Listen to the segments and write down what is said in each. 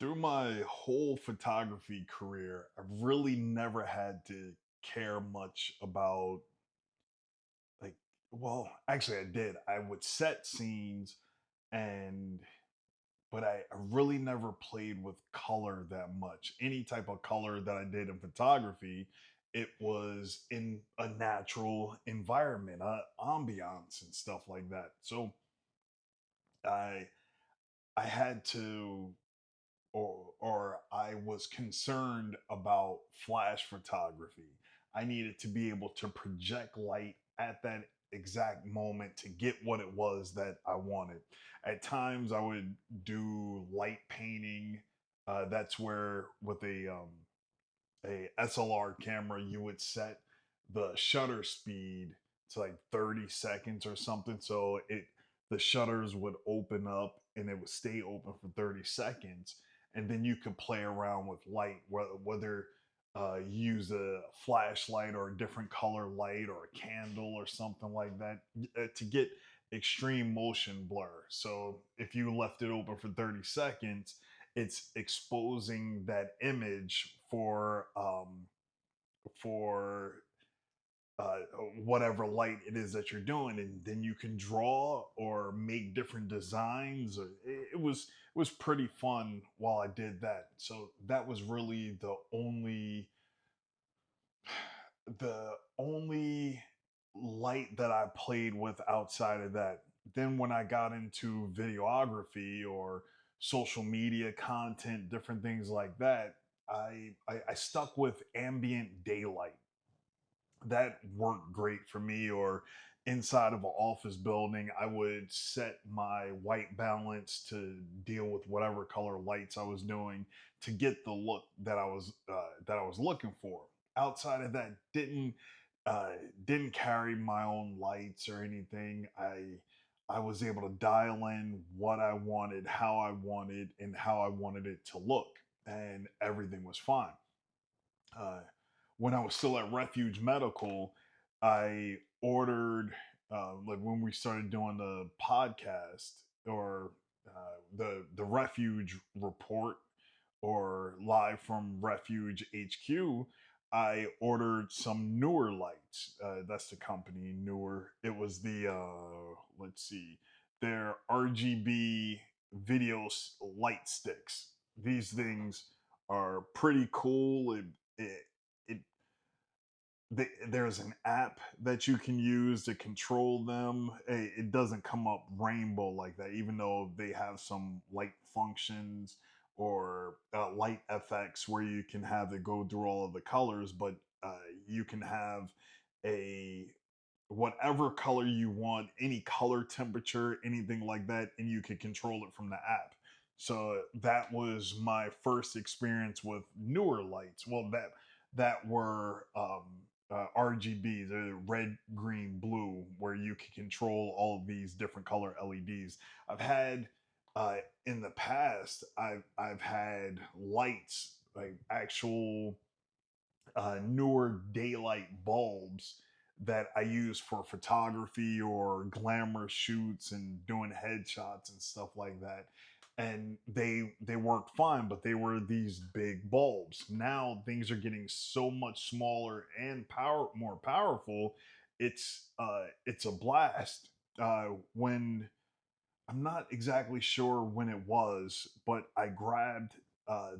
Through my whole photography career, I've really never had to care much about like actually I did. I would set scenes and but I really never played with color that much. Any type of color that I did in photography, it was in a natural environment, ambiance and stuff like that. So I I had to or I was concerned about flash photography. I needed to be able to project light at that exact moment to get what it was that I wanted. At times, I would do light painting. That's where with a SLR camera, you would set the shutter speed to like 30 seconds or something. So the shutters would open up and it would stay open for 30 seconds. And then you could play around with light, whether use a flashlight or a different color light or a candle or something like that to get extreme motion blur. So if you left it open for 30 seconds, it's exposing that image for uh, whatever light it is that you're doing, and then you can draw or make different designs. It was pretty fun while I did that. So that was really the only light that I played with outside of that. Then when I got into videography or social media content, different things like that, I stuck with ambient daylight. That worked great for me. Or inside of an office building, I would set my white balance to deal with whatever color lights I was doing to get the look that I was looking for. Outside of that, uh, didn't carry my own lights or anything. I was able to dial in what I wanted, how I wanted, and how I wanted it to look, and everything was fine. uh, when I was still at Refuge Medical, I ordered like when we started doing the podcast or the Refuge report or live from Refuge HQ. I ordered some Neewer lights. That's the company Neewer. It was the let's see, their RGB video light sticks. These things are pretty cool. It, it there's an app that you can use to control them. It doesn't come up rainbow like that, even though they have some light functions or light effects where you can have it go through all of the colors. But you can have a whatever color you want, any color temperature, anything like that, and you can control it from the app. So that was my first experience with Neewer lights. Well, that were RGB, the red, green, blue, where you can control all of these different color LEDs. I've had in the past, I've had lights like actual newer daylight bulbs that I use for photography or glamour shoots and doing headshots and stuff like that. And they worked fine, but they were these big bulbs. Now things are getting so much smaller and more powerful. It's a blast. When I'm not exactly sure when it was, but I grabbed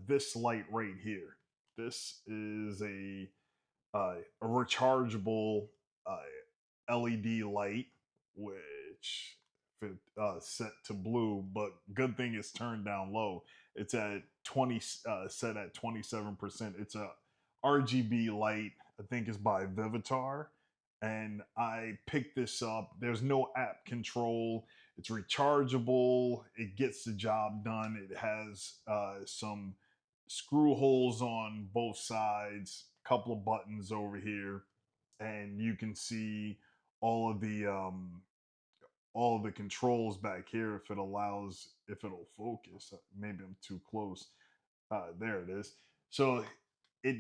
this light right here. This is a rechargeable LED light, which if it, set to blue, but good thing it's turned down low. It's at 20, set at 27%. It's a RGB light. I think it's by Vivitar, and I picked this up. There's no app control. It's rechargeable. It gets the job done. It has some screw holes on both sides, a couple of buttons over here, and you can see all of the all of the controls back here if it'll focus. Maybe I'm too close. There it is. So it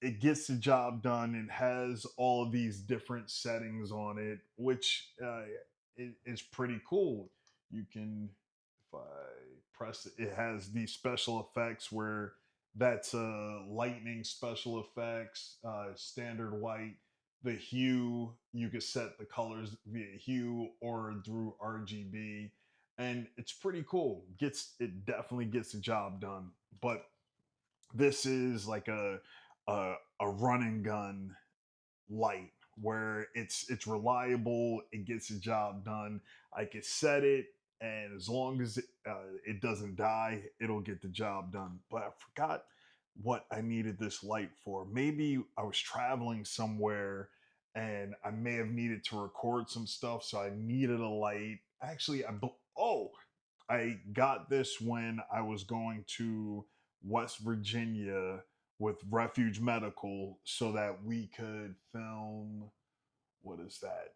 it gets the job done and has all of these different settings on it, which is pretty cool. You can, if I press it, it has these special effects where that's lightning special effects, standard white. The hue, you could set the colors via hue or through RGB, and it's pretty cool. Gets it definitely gets the job done. But this is like a run and gun light where it's reliable, it gets the job done. I can set it, and as long as it doesn't die, it'll get the job done. But I forgot what I needed this light for. Maybe I was traveling somewhere and I may have needed to record some stuff, so I needed a light. Actually, I got this when I was going to West Virginia with Refuge Medical so that we could film, what is that?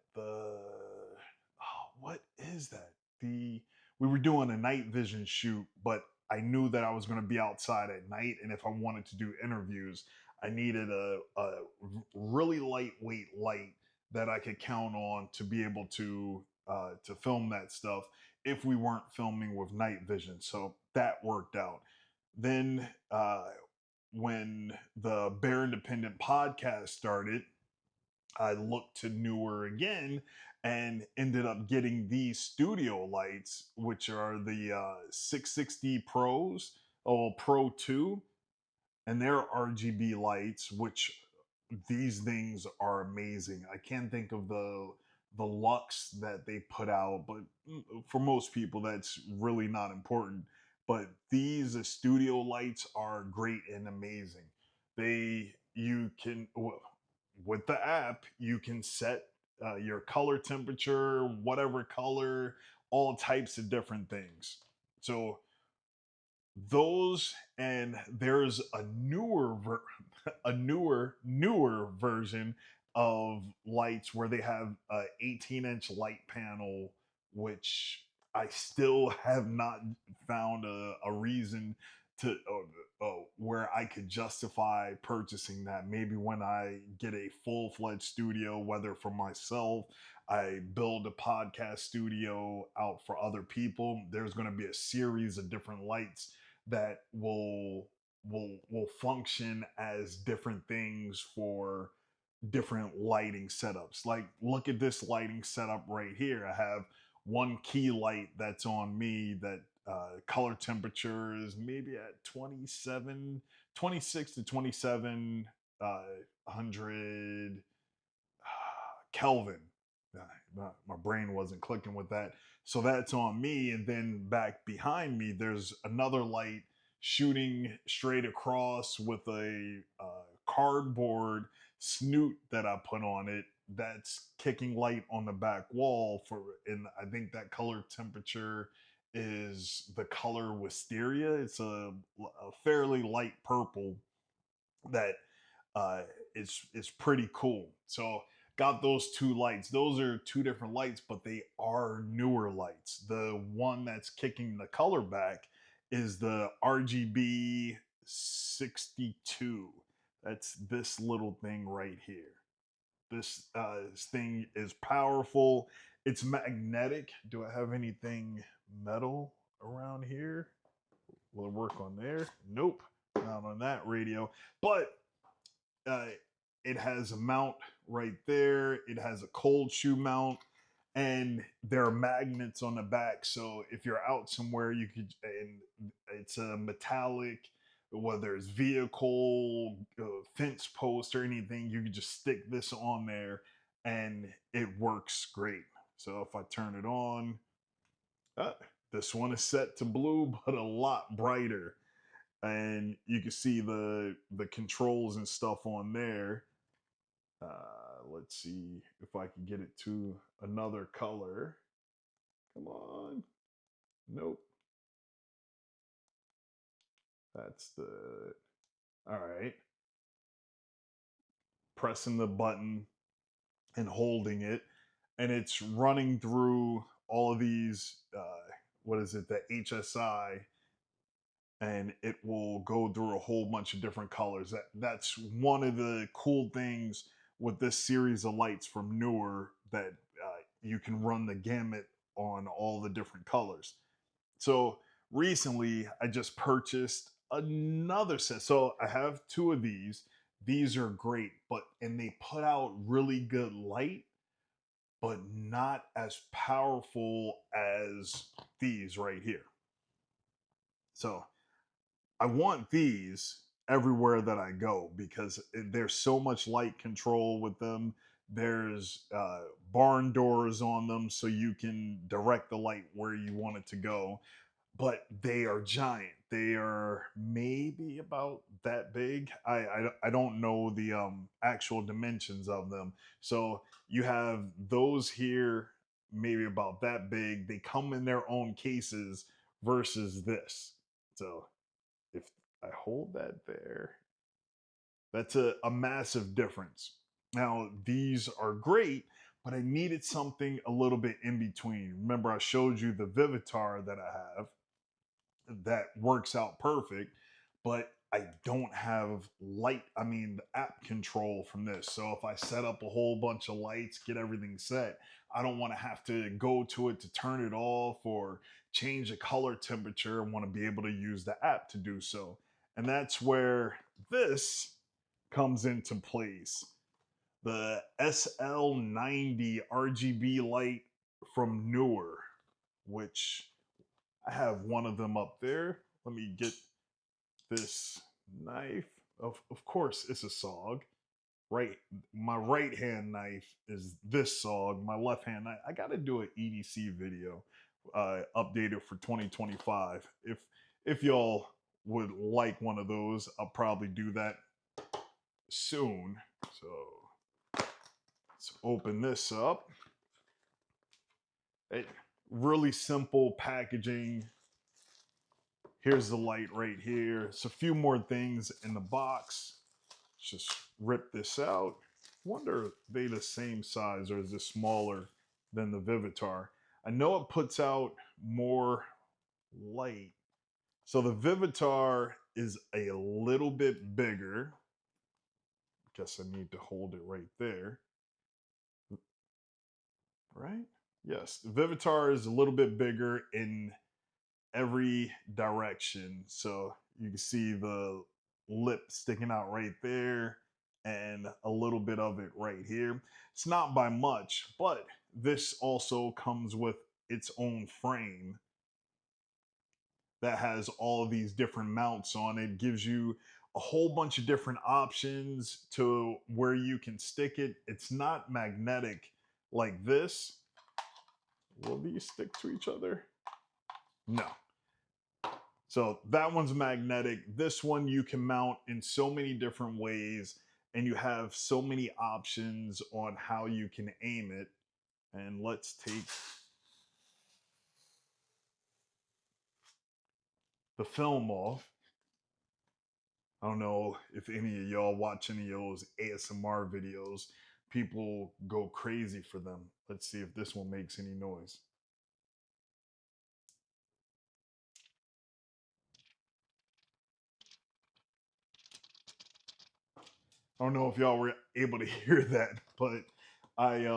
What is that? The We were doing a night vision shoot, but I knew that I was going to be outside at night, and if I wanted to do interviews, I needed a really lightweight light that I could count on to be able to film that stuff if we weren't filming with night vision. So that worked out. Then when the Bear Independent podcast started, I looked to Neewer again and ended up getting these studio lights, which are the 660 Pros, Pro 2, and they're RGB lights, which these things are amazing. I can't think of the lux that they put out, but for most people that's really not important. But these studio lights are great and amazing. They you can With the app you can set your color temperature, whatever color, all types of different things. So those, and there's a newer version of lights where they have a 18-inch light panel, which I still have not found a reason to where I could justify purchasing that. Maybe when I get a full-fledged studio, whether for myself, I build a podcast studio out for other people, there's going to be a series of different lights that will function as different things for different lighting setups. Like, look at this lighting setup right here. I have one key light that's on me that color temperature is maybe at 26 to 27 hundred Kelvin. My brain wasn't clicking with that. So that's on me. And then back behind me, there's another light shooting straight across with a cardboard snoot that I put on it that's kicking light on the back wall for, and I think that color temperature is the color wisteria. It's a fairly light purple that uh, is pretty cool. So got those two lights. Those are two different lights, but they are newer lights. The one that's kicking the color back is the RGB 62. That's this little thing right here. This thing is powerful. It's magnetic. Do I have anything metal around here? Will it work on there? Nope, not on that radio. But uh, it has a mount right there. It has a cold shoe mount, and there are magnets on the back. So if you're out somewhere, you could, and it's a metallic, whether it's vehicle, fence post, or anything, you could just stick this on there, and it works great. So if I turn it on, uh, this one is set to blue, but a lot brighter, and you can see the controls and stuff on there. Let's see if I can get it to another color. Come on. Nope. That's the. All right. Pressing the button and holding it, and it's running through all of these. What is it? The HSI, and it will go through a whole bunch of different colors. That's one of the cool things with this series of lights from Neewer, that you can run the gamut on all the different colors. So recently I just purchased another set. So I have two of these. These are great, but and they put out really good light, but not as powerful as these right here. So I want these everywhere that I go because there's so much light control with them. There's barn doors on them, so you can direct the light where you want it to go. But they are giant. They are maybe about that big. I don't know the actual dimensions of them. So you have those here, maybe about that big. They come in their own cases versus this. So if I hold that there, that's a massive difference. Now, these are great, but I needed something a little bit in between. Remember, I showed you the Vivitar that I have that works out perfect, but I don't have light. I mean, the app control from this. So if I set up a whole bunch of lights, get everything set, I don't want to have to go to it to turn it off or change the color temperature. I want to be able to use the app to do so. And that's where this comes into place. The SL90 RGB light from Neewer, which I have one of them up there. Let me get this knife. Of course, it's a SOG. Right, my right hand knife is this SOG. My left hand knife. I got to do an EDC video, updated for 2025. If y'all would like one of those, I'll probably do that soon. So let's open this up. It, really simple packaging. Here's the light right here. It's a few more things in the box. Let's just rip this out. Wonder if they the same size or is this smaller than the Vivitar? I know it puts out more light. So the Vivitar is a little bit bigger. Guess I need to hold it right there. Right? Yes, the Vivitar is a little bit bigger in every direction. So you can see the lip sticking out right there and a little bit of it right here. It's not by much, but this also comes with its own frame that has all of these different mounts on it. Gives you a whole bunch of different options to where you can stick it. It's not magnetic like this. Will these stick to each other? No. So that one's magnetic. This one you can mount in so many different ways, and you have so many options on how you can aim it. And let's take the film off. I don't know if any of y'all watch any of those ASMR videos. People go crazy for them. Let's see if this one makes any noise. I don't know if y'all were able to hear that, but I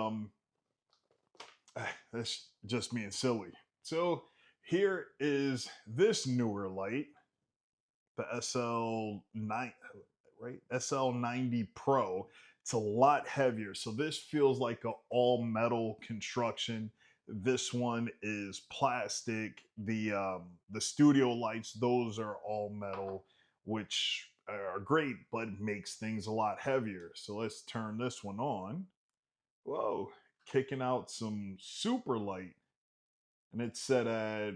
that's just being silly. So here is this Neewer light, the SL9, right? SL90 Pro. It's a lot heavier. So this feels like an all metal construction. This one is plastic. The studio lights, those are all metal, which are great, but makes things a lot heavier. So let's turn this one on. Whoa, kicking out some super light, and it's set at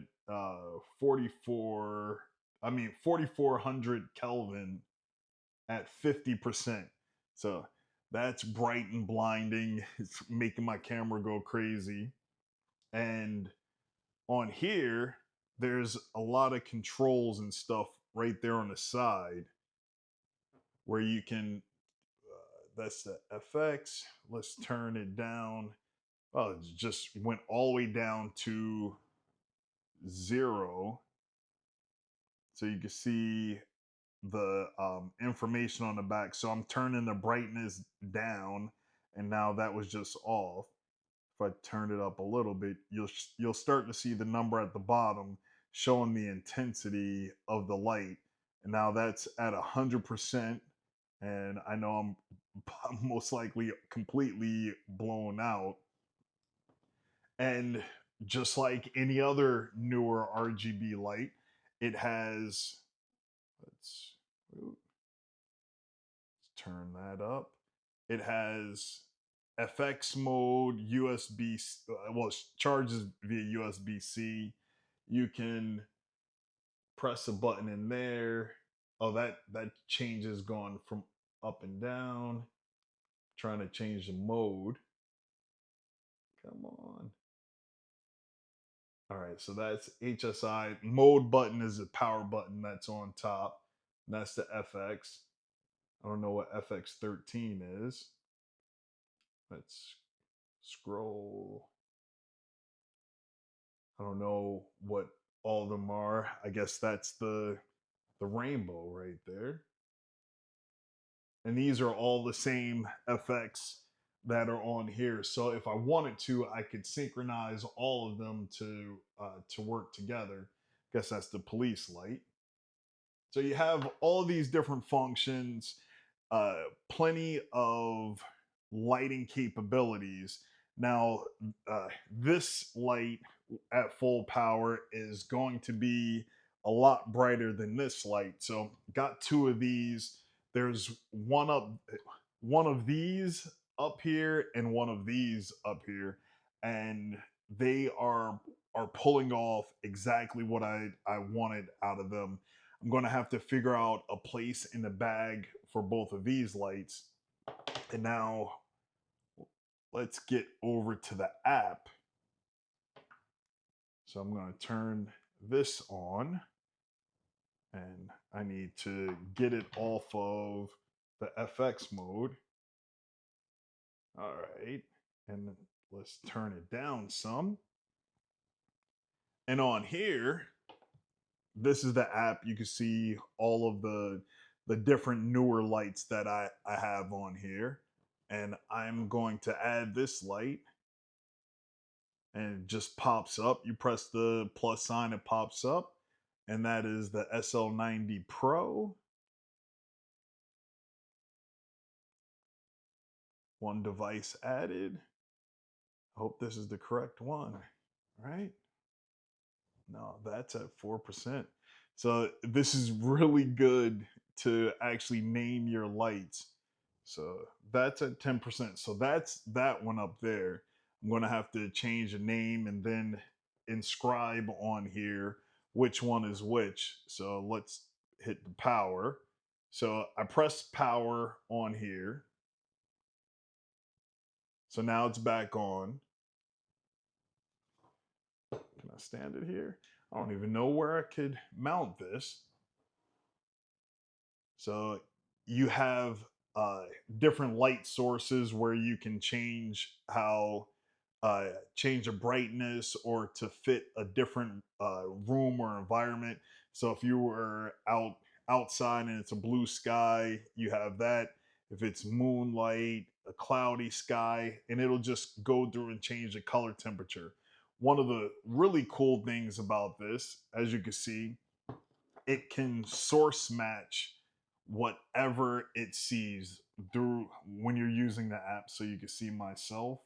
4400 Kelvin at 50%. So that's bright and blinding. It's making my camera go crazy. And on here, there's a lot of controls and stuff right there on the side where you can, that's the FX. Let's turn it down. Oh, it just went all the way down to 0. So you can see the information on the back. So I'm turning the brightness down, and now that was just off. If I turn it up a little bit, you'll start to see the number at the bottom showing the intensity of the light. And now that's at 100%. And I know I'm most likely completely blown out. And just like any other newer RGB light, it has, let's, let's turn that up. It has FX mode, USB, well, it charges via USB C. You can press a button in there. Oh, that changes going from up and down. Trying to change the mode. Come on. All right, so that's HSI. Mode button is a power button that's on top. And that's the FX. I don't know what FX13 is. Let's scroll. I don't know what all of them are. I guess that's the rainbow right there. And these are all the same FX that are on here. So if I wanted to, I could synchronize all of them to work together. Guess that's the police light. So you have all these different functions, plenty of lighting capabilities. Now, this light at full power is going to be a lot brighter than this light. So got two of these. There's one of these up here and one of these up here, and they are pulling off exactly what I wanted out of them. I'm going to have to figure out a place in the bag for both of these lights. And now let's get over to the app. So I'm going to turn this on, and I need to get it off of the FX mode. All right. And let's turn it down some. And on here, this is the app. You can see all of the different newer lights that I have on here. And I'm going to add this light, and it just pops up. You press the plus sign, it pops up. And that is the SL90 Pro. One device added. I hope this is the correct one, right? No, that's at 4%. So this is really good to actually name your lights. So that's at 10%. So that's that one up there. I'm going to have to change the name and then inscribe on here which one is which. So let's hit the power. So I press power on here. So now it's back on. Can I stand it here? I don't even know where I could mount this. So you have different light sources where you can change how change the brightness or to fit a different room or environment. So if you were outside and it's a blue sky, you have that. If it's moonlight, a cloudy sky, and it'll just go through and change the color temperature. One of the really cool things about this, as you can see, it can source match whatever it sees through when you're using the app. So you can see myself,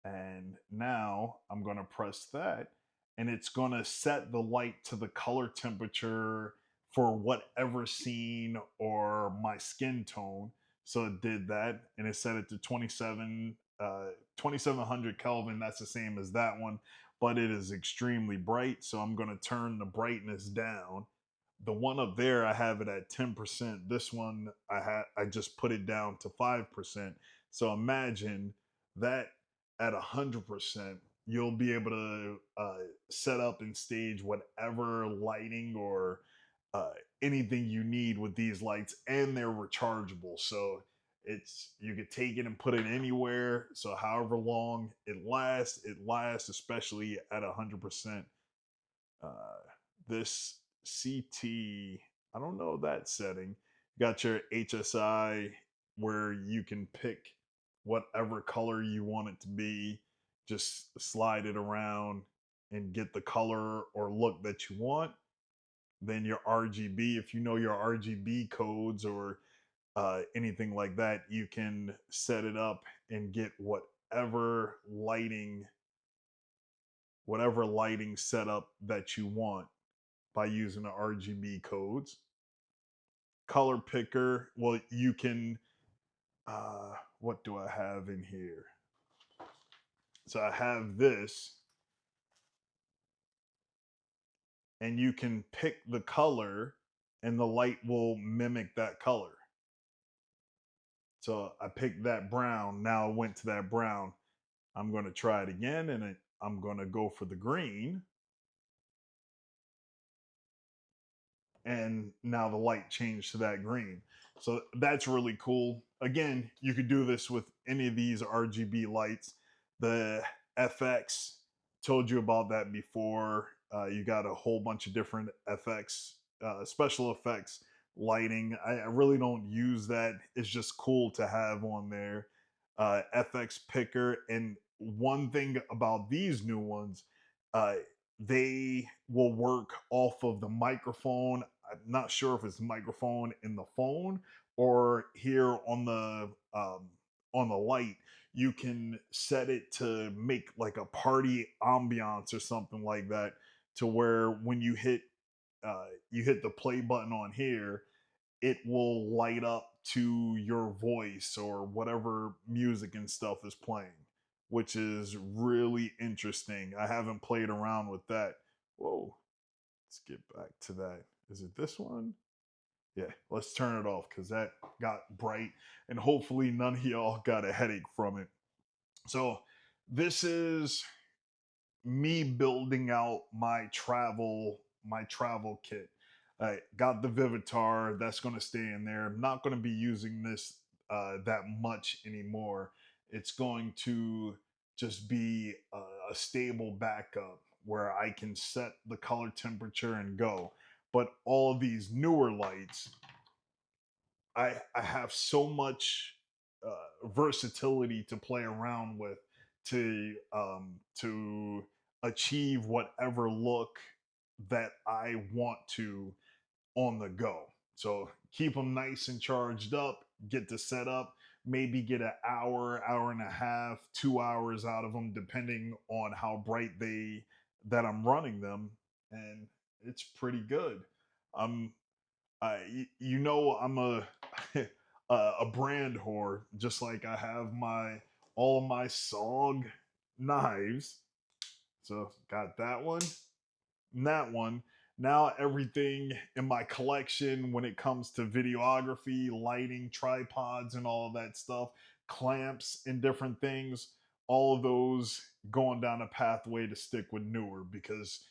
and now I'm going to press that, and it's going to set the light to the color temperature for whatever scene or my skin tone. So it did that, and it set it to 2700 Kelvin. That's the same as that one, but it is extremely bright. So I'm going to turn the brightness down. The one up there, I have it at 10%. This one, I just put it down to 5%. So imagine that at 100%, you'll be able to set up and stage whatever lighting or uh, anything you need with these lights, and they're rechargeable. So it's you could take it and put it anywhere. So however long it lasts, especially at 100%. Uh, this CT, I don't know that setting. You got your HSI where you can pick whatever color you want it to be, just slide it around. and get the color or look that you want. Then your RGB, if you know your RGB codes or anything like that, you can set it up and get whatever lighting setup that you want by using the RGB codes. Color picker, well, you can, what do I have in here? So I have this, and you can pick the color, and the light will mimic that color. So I picked that brown. Now I went to that brown. I'm going to try it again, and I'm going to go for the green. And now the light changed to that green. So that's really cool. Again, you could do this with any of these RGB lights. The FX, told you about that before. You got a whole bunch of different FX, special effects lighting. I really don't use that. It's just cool to have on there. FX picker. And one thing about these new ones, uh, they will work off of the microphone. I'm not sure if it's microphone in the phone or here on the light. You can set it to make like a party ambiance or something like that, to where when you hit the play button on here, it will light up to your voice or whatever music and stuff is playing, which is really interesting. I haven't played around with that. Whoa, let's get back to that. Is it this one? Yeah, let's turn it off because that got bright, and hopefully none of y'all got a headache from it. So, this is me building out my travel kit. I got the Vivitar, that's going to stay in there. I'm not going to be using this that much anymore. It's going to just be a stable backup where I can set the color temperature and go. But all of these newer lights, I have so much versatility to play around with, to achieve whatever look that I want to on the go. So keep them nice and charged up, get the setup, maybe get an hour, hour and a half, 2 hours out of them, depending on how bright that I'm running them, and it's pretty good. I'm I'm a a brand whore, just like I have my all of my SOG knives. So got that one, and that one. Now everything in my collection when it comes to videography, lighting, tripods, and all of that stuff, clamps and different things, all of those going down a pathway to stick with Neewer, because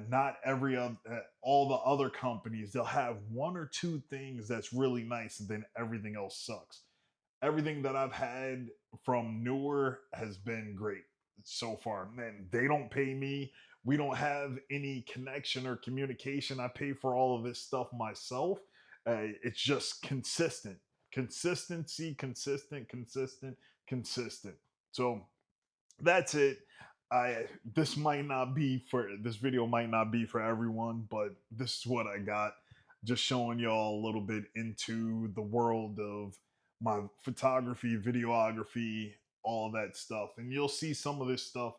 not all the other companies, they'll have one or two things that's really nice and then everything else sucks. Everything that I've had from Neewer has been great so far. Man, they don't pay me. We don't have any connection or communication. I pay for all of this stuff myself. It's just consistent. So that's it. I this video might not be for everyone, but this is what I got. Just showing y'all a little bit into the world of my photography, videography, all of that stuff. And you'll see some of this stuff,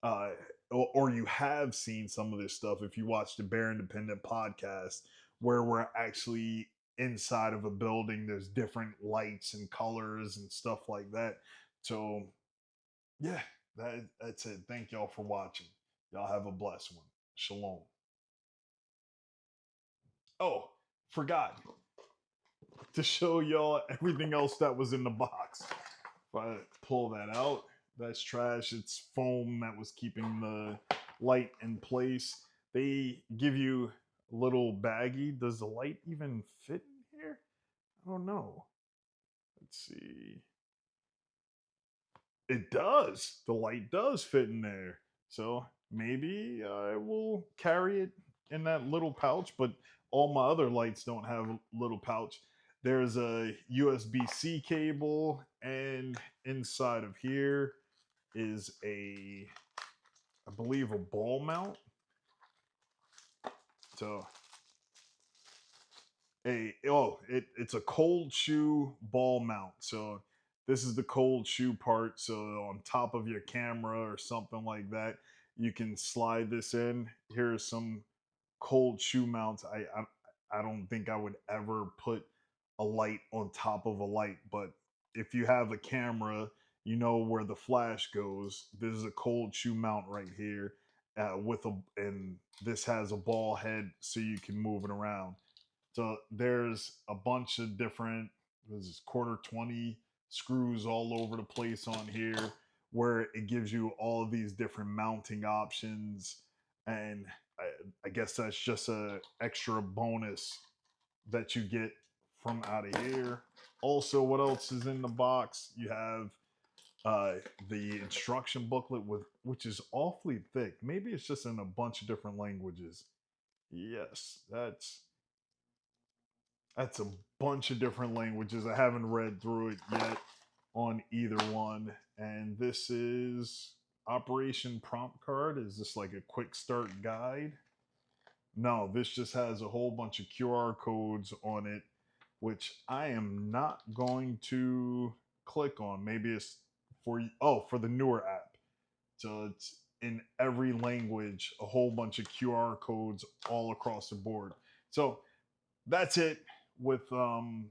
uh, or you have seen some of this stuff if you watch the Bear Independent podcast, where we're actually inside of a building. There's different lights and colors and stuff like that. So yeah, that's it. Thank y'all for watching. Y'all have a blessed one. Shalom. Oh, forgot to show y'all everything else that was in the box. If I pull that out, that's trash. It's foam that was keeping the light in place. They give you a little baggie. Does the light even fit in here? I don't know. Let's see. It does. The light does fit in there. So maybe I will carry it in that little pouch, but all my other lights don't have a little pouch. There's a USB-C cable, and inside of here is a I believe, a ball mount. So it's a cold shoe ball mount. So this is the cold shoe part. So on top of your camera or something like that, you can slide this in. Here's some cold shoe mounts. I don't think I would ever put a light on top of a light, but if you have a camera, you know where the flash goes. This is a cold shoe mount right here, and this has a ball head so you can move it around. So there's a bunch of different, this is quarter 20 screws all over the place on here, where it gives you all of these different mounting options. And I guess that's just a extra bonus that you get from out of here. Also, what else is in the box? You have uh, the instruction booklet, with which is awfully thick. Maybe it's just in a bunch of different languages. Yes, that's a bunch of different languages. I haven't read through it yet on either one. And this is Operation Prompt Card. Is this like a quick start guide? No, this just has a whole bunch of QR codes on it, which I am not going to click on. Maybe it's for the newer app. So it's in every language, a whole bunch of QR codes all across the board. So that's it with my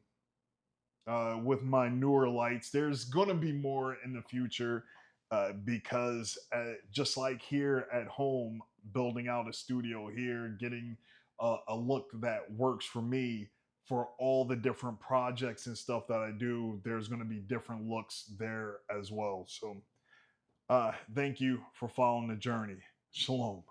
newer lights. There's gonna be more in the future because just like here at home, building out a studio here, getting a look that works for me for all the different projects and stuff that I do. There's gonna be different looks there as well. So thank you for following the journey. Shalom.